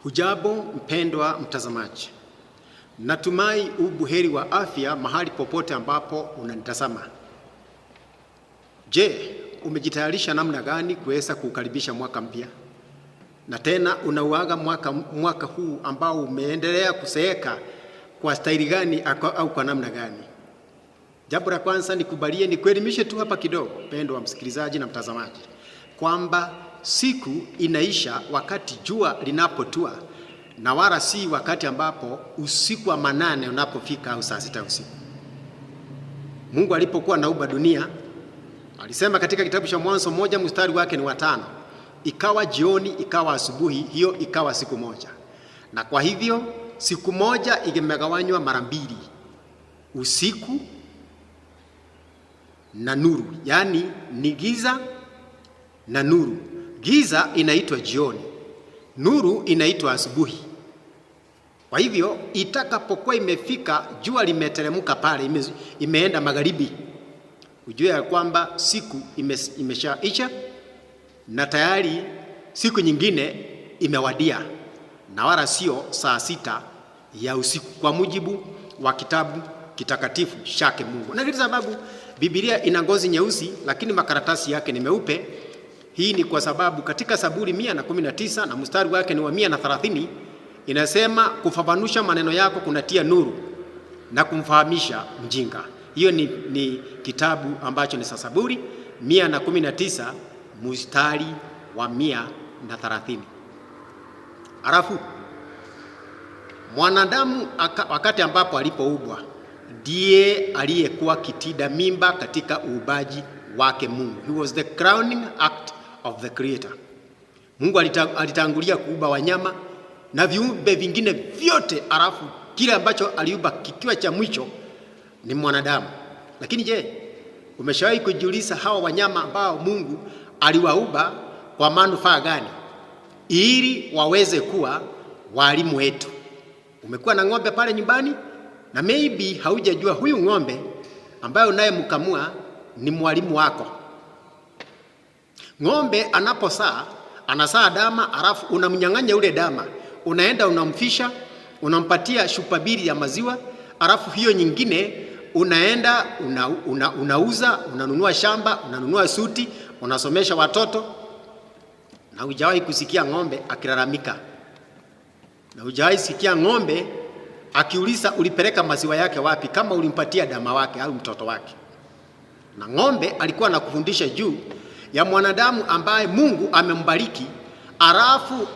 Hujambo mpendwa mtazamaji, natumai ubuheri wa afya mahali popote ambapo unanitazama. Je, umejitayarisha namna gani kuweza kukaribisha mwaka mpya? Na tena unauaga mwaka huu ambao umeendelea kuseeka kwa staili gani au kwa namna gani? Jambo la kwanza nikubalie nikuelimishe tu hapa kidogo, mpendwa msikilizaji na mtazamaji, kwamba siku inaisha wakati jua linapotua na wala si wakati ambapo usiku wa manane unapofika au saa 6 usiku. Mungu alipokuwa anaumba dunia alisema katika kitabu cha Mwanzo 1 mstari wake ni wa 5, ikawa jioni ikawa asubuhi, hiyo ikawa siku moja. Na kwa hivyo siku moja imegawanywa mara mbili, usiku na nuru, yani ni giza na nuru. Giza inaitwa jioni, nuru inaitwa asubuhi. Kwa hivyo itakapokuwa imefika jua limeteremka pale, imeenda magharibi, ujue ya kwamba siku imeshaisha na tayari siku nyingine imewadia, na wala sio saa 6 ya usiku kwa mujibu wa kitabu kitakatifu chake Mungu. Na kwa sababu Biblia ina ngozi nyeusi lakini makaratasi yake ni meupe. Hii ni kwa sababu katika Zaburi 119 na mstari wake ni wa 130 inasema kufafanusha maneno yako kunatia nuru na kumfahamisha mjinga. Hiyo ni kitabu ambacho ni Zaburi 119 mstari wa 130. Alafu mwanadamu wakati ambapo alipoumbwa ndiye aliyekuwa kitida mimba katika uubaji wake Mungu. He was the crowning act of the creator. Mungu alitangulia kuumba wanyama na viumbe vingine vyote, alafu kile ambacho aliumba kikiwa cha mwisho ni mwanadamu. Lakini je, umeshawahi kujiuliza hawa wanyama ambao Mungu aliwaumba kwa manufaa gani? Ili waweze kuwa walimu wetu. Umekuwa na ng'ombe pale nyumbani na maybe haujajua huyu ng'ombe ambaye unayemkamua ni mwalimu wako. Ng'ombe anasaa dama, alafu unamnyang'anya ule dama, unaenda unamfisha, unampatia chupa 2 ya maziwa, alafu hiyo nyingine unaenda unauza, unanunua shamba, unanunua suti, unasomesha watoto. Na hujawahi kusikia ng'ombe akilalamika, na hujawahi sikia ng'ombe akiuliza ulipeleka maziwa yake wapi kama ulimpatia dama wake au mtoto wake. Na ng'ombe alikuwa anakufundisha juu ya mwanadamu ambaye Mungu amembariki, alafu